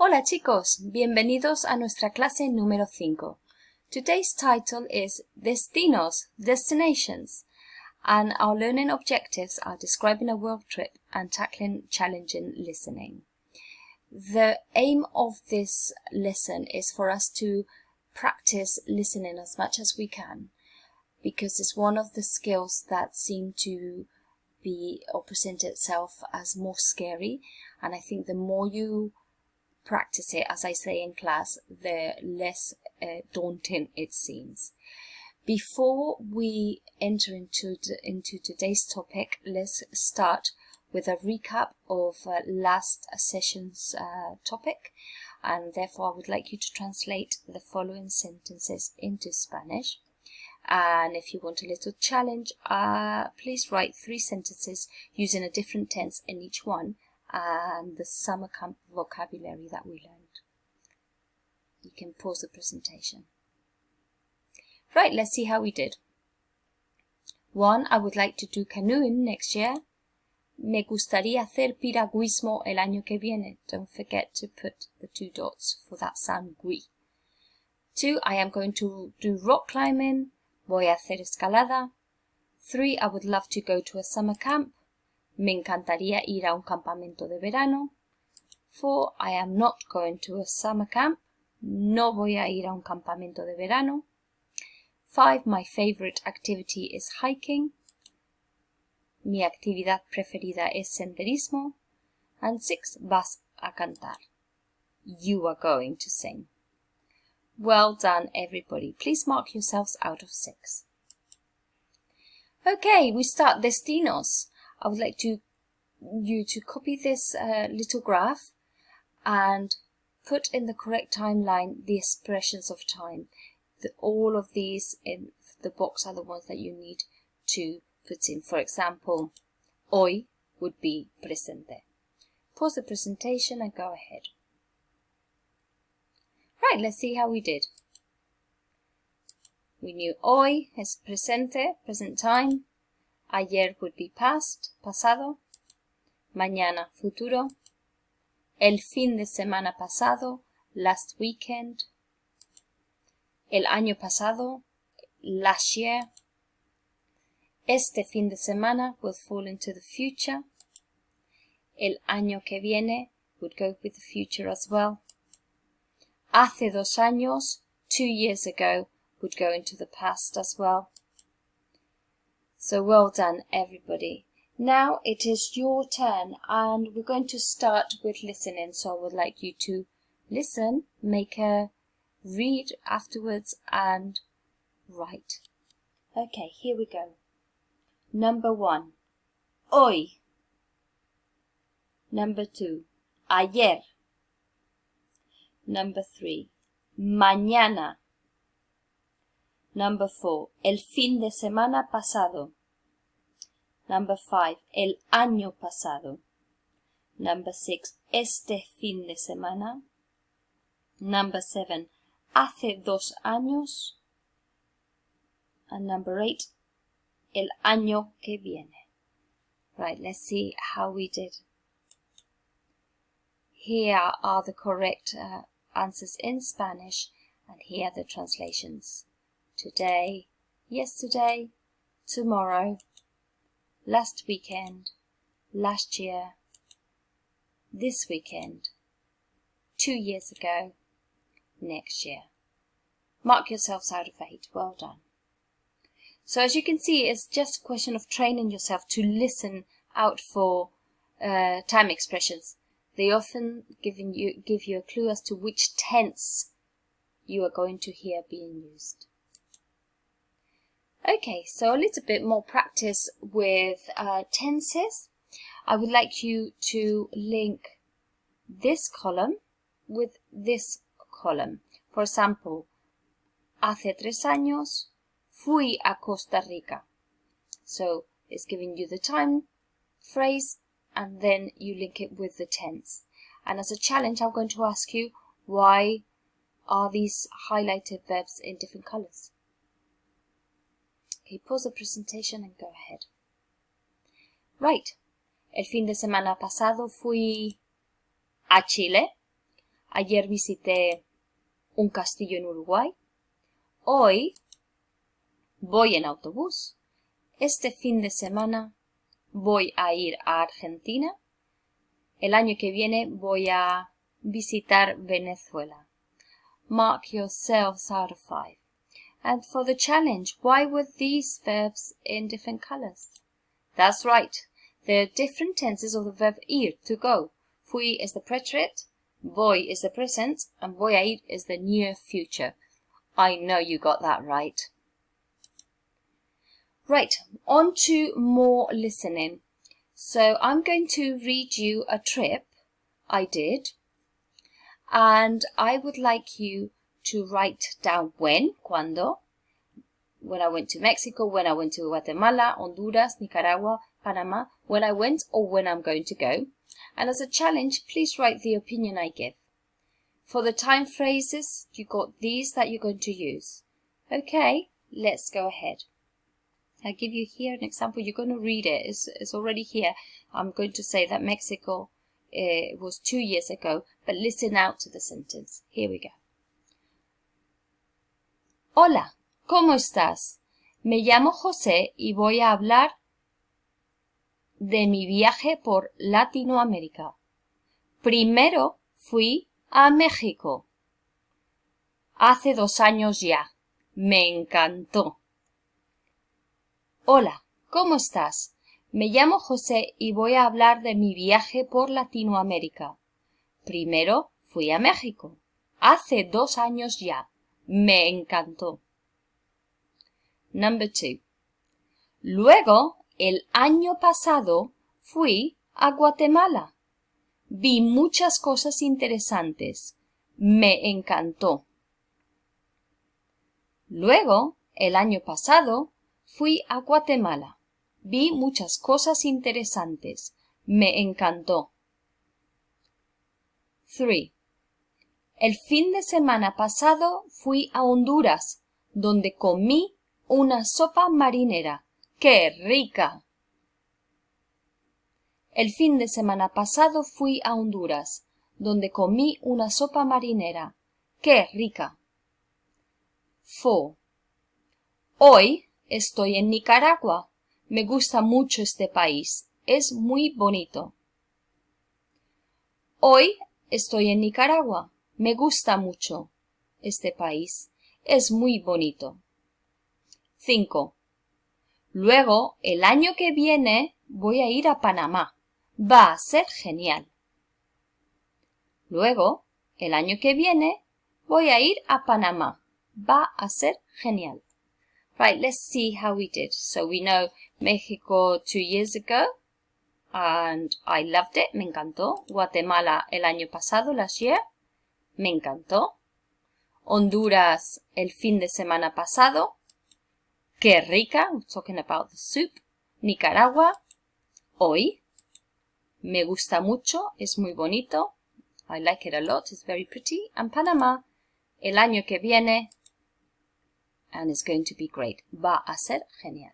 Hola chicos, bienvenidos a nuestra clase número 5. Today's title is Destinos, Destinations, and our learning objectives are describing a world trip and tackling challenging listening. The aim of this lesson is for us to practice listening as much as we can, because it's one of the skills that seem to be or present itself as more scary, and I think the more you practice it, as I say in class, the less daunting it seems. Before we enter into today's topic, let's start with a recap of last session's topic, and therefore I would like you to translate the following sentences into Spanish. And if you want a little challenge, please write 3 sentences using a different tense in each one and the summer camp vocabulary that we learned. You can pause the presentation. Right, let's see how we did. 1. I would like to do canoeing next year. Me gustaría hacer piragüismo el año que viene. Don't forget to put the 2 dots for that sound gui. 2. I am going to do rock climbing. Voy a hacer escalada. 3. I would love to go to a summer camp. Me encantaría ir a un campamento de verano. 4. I am not going to a summer camp. No voy a ir a un campamento de verano. 5. My favorite activity is hiking. Mi actividad preferida es senderismo. And 6. Vas a cantar. You are going to sing. Well done, everybody. Please mark yourselves out of 6. Okay, we start destinos. I would like you to copy this little graph and put in the correct timeline the expressions of time. All of these in the box are the ones that you need to put in. For example, hoy would be presente. Pause the presentation and go ahead. Right, let's see how we did. We knew hoy is presente, present time. Ayer would be past, pasado. Mañana, futuro. El fin de semana pasado, last weekend. El año pasado, last year. Este fin de semana would fall into the future. El año que viene would go with the future as well. Hace 2 años, 2 years ago, would go into the past as well. So well done, everybody. Now it is your turn, and we're going to start with listening. So I would like you to listen, make a read afterwards, and write. Okay, here we go. Number 1, hoy. Number 2, ayer. Number 3, mañana. Number 4, el fin de semana pasado. Number 5, el año pasado. Number 6, este fin de semana. Number 7, hace 2 años. And number 8, el año que viene. Right, let's see how we did. Here are the correct answers in Spanish, and here are the translations. Today, yesterday, tomorrow, last weekend, last year, this weekend, 2 years ago, next year. Mark yourselves out of 8. Well done. So as you can see, it's just a question of training yourself to listen out for time expressions. They often give you a clue as to which tense you are going to hear being used. Okay, so a little bit more practice with tenses. I would like you to link this column with this column. For example, hace 3 años fui a Costa Rica. So it's giving you the time phrase, and then you link it with the tense. And as a challenge, I'm going to ask you, why are these highlighted verbs in different colors? Okay, pause the presentation and go ahead. Right. El fin de semana pasado fui a Chile. Ayer visité un castillo en Uruguay. Hoy voy en autobús. Este fin de semana voy a ir a Argentina. El año que viene voy a visitar Venezuela. Mark yourselves out of 5. And for the challenge, why were these verbs in different colors? That's right. There are different tenses of the verb ir, to go. Fui is the preterite, voy is the present, and voy a ir is the near future. I know you got that right. Right, on to more listening. So I'm going to read you a trip I did, and I would like you to write down when, cuando, when I went to Mexico, when I went to Guatemala, Honduras, Nicaragua, Panama, when I went or when I'm going to go. And as a challenge, please write the opinion I give. For the time phrases, you got these that you're going to use. Okay, let's go ahead. I'll give you here an example. You're going to read it. It's already here. I'm going to say that Mexico was 2 years ago, but listen out to the sentence. Here we go. Hola, ¿cómo estás? Me llamo José y voy a hablar de mi viaje por Latinoamérica. Primero fui a México. Hace 2 años ya. Me encantó. Hola, ¿cómo estás? Me llamo José y voy a hablar de mi viaje por Latinoamérica. Primero fui a México. Hace 2 años ya. Me encantó. Number 2. Luego, el año pasado, fui a Guatemala. Vi muchas cosas interesantes. Me encantó. Luego, el año pasado, fui a Guatemala. Vi muchas cosas interesantes. Me encantó. 3. El fin de semana pasado fui a Honduras, donde comí una sopa marinera. ¡Qué rica! El fin de semana pasado fui a Honduras, donde comí una sopa marinera. ¡Qué rica! 4. Hoy estoy en Nicaragua. Me gusta mucho este país. Es muy bonito. Hoy estoy en Nicaragua. Me gusta mucho este país. Es muy bonito. 5. Luego, el año que viene, voy a ir a Panamá. Va a ser genial. Luego, el año que viene, voy a ir a Panamá. Va a ser genial. Right, let's see how we did. So we know Mexico 2 years ago, and I loved it, me encantó. Guatemala el año pasado, last year, me encantó. Honduras el fin de semana pasado, qué rica, we're talking about the soup. Nicaragua, hoy, me gusta mucho, es muy bonito. I like it a lot, it's very pretty. And Panamá, el año que viene, and it's going to be great. Va a ser genial.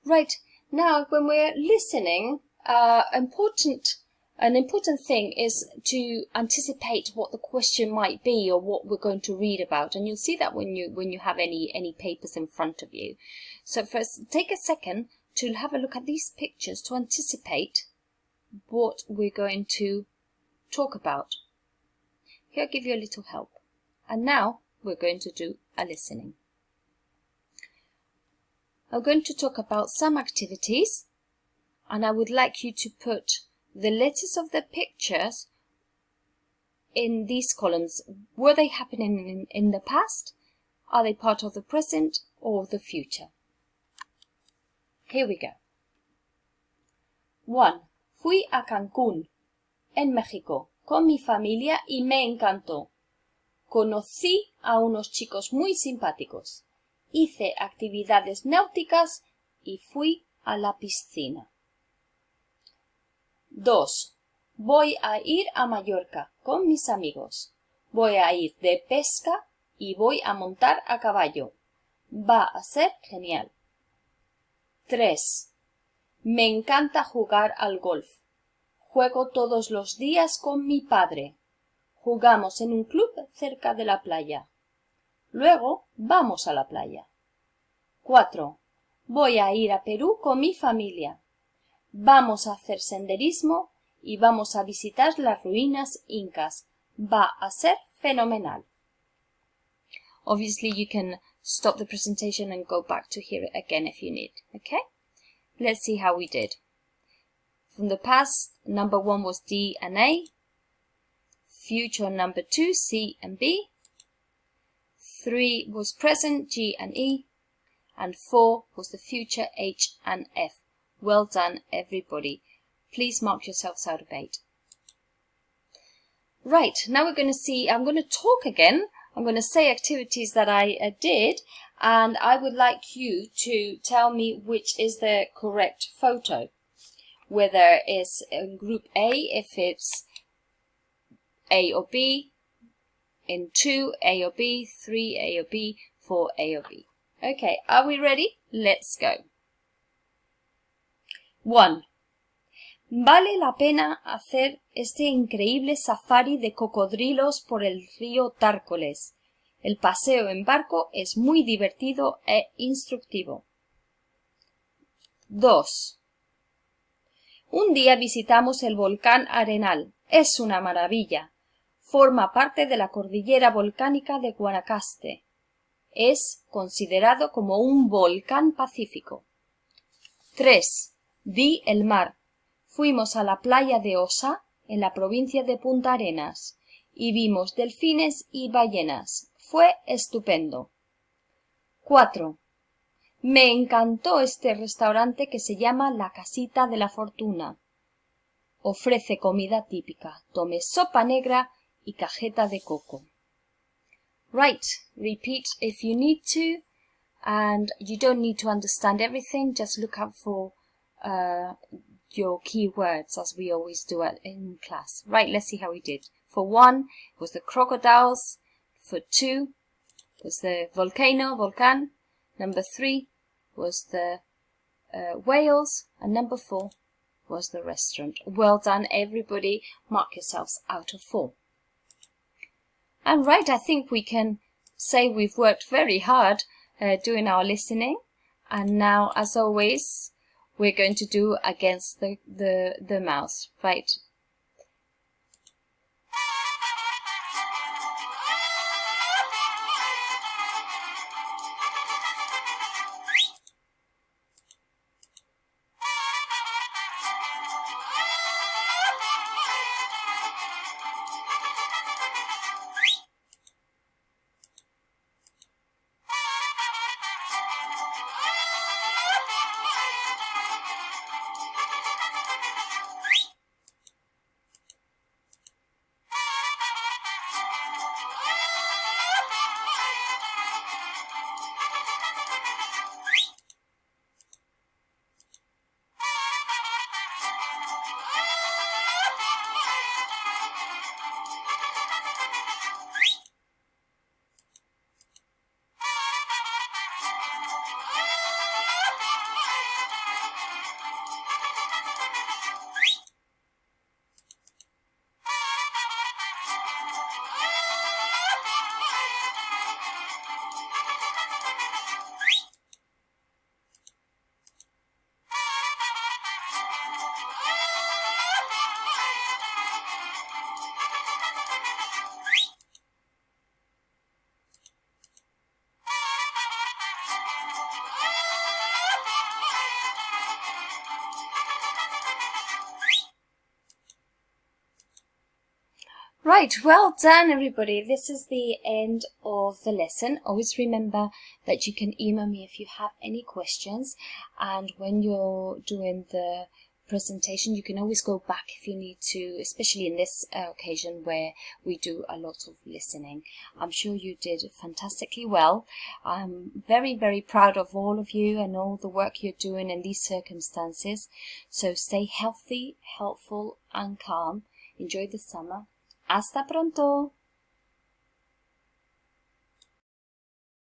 Right, now when we're listening, an important thing is to anticipate what the question might be or what we're going to read about, and you'll see that when you have any papers in front of you. So first, take a second to have a look at these pictures to anticipate what we're going to talk about. Here, I'll give you a little help. And now we're going to do a listening. I'm going to talk about some activities, and I would like you to put the letters of the pictures in these columns. Were they happening in the past? Are they part of the present or the future? Here we go. 1. Fui a Cancún, en México, con mi familia y me encantó. Conocí a unos chicos muy simpáticos. Hice actividades náuticas y fui a la piscina. 2. Voy a ir a Mallorca con mis amigos. Voy a ir de pesca y voy a montar a caballo. Va a ser genial. 3. Me encanta jugar al golf. Juego todos los días con mi padre. Jugamos en un club cerca de la playa. Luego vamos a la playa. 4. Voy a ir a Perú con mi familia. Vamos a hacer senderismo y vamos a visitar las ruinas incas. Va a ser fenomenal. Obviously, you can stop the presentation and go back to hear it again if you need. Okay? Let's see how we did. From the past, number 1 was D and A. Future, number 2, C and B. 3 was present, G and E. And 4 was the future, H and F. Well done, everybody. Please mark yourselves out of 8. Right, now we're going to see, I'm going to talk again. I'm going to say activities that I did, and I would like you to tell me which is the correct photo. Whether it's in group A, if it's A or B, in 2, A or B, 3, A or B, 4, A or B. Okay, are we ready? Let's go. 1. Vale la pena hacer este increíble safari de cocodrilos por el río Tárcoles. El paseo en barco es muy divertido e instructivo. 2. Un día visitamos el volcán Arenal. Es una maravilla. Forma parte de la cordillera volcánica de Guanacaste. Es considerado como un volcán pacífico. 3. Vi el mar. Fuimos a la playa de Osa, en la provincia de Punta Arenas, y vimos delfines y ballenas. Fue estupendo. 4. Me encantó este restaurante que se llama La Casita de la Fortuna. Ofrece comida típica. Tomé sopa negra y cajeta de coco. Right, repeat if you need to, and you don't need to understand everything, just look up for your key words as we always do in class. Right, let's see how we did. For 1, it was the crocodiles. For 2, it was the volcán. Number 3 was the whales. And number 4 was the restaurant. Well done, everybody. Mark yourselves out of 4. And right, I think we can say we've worked very hard doing our listening. And now, as always, we're going to do against the mouse. Right. Right, well done everybody. This is the end of the lesson. Always remember that you can email me if you have any questions, and when you're doing the presentation you can always go back if you need to, especially in this occasion where we do a lot of listening. I'm sure you did fantastically well. I'm very, very proud of all of you and all the work you're doing in these circumstances. So stay healthy, helpful and calm. Enjoy the summer. Hasta pronto!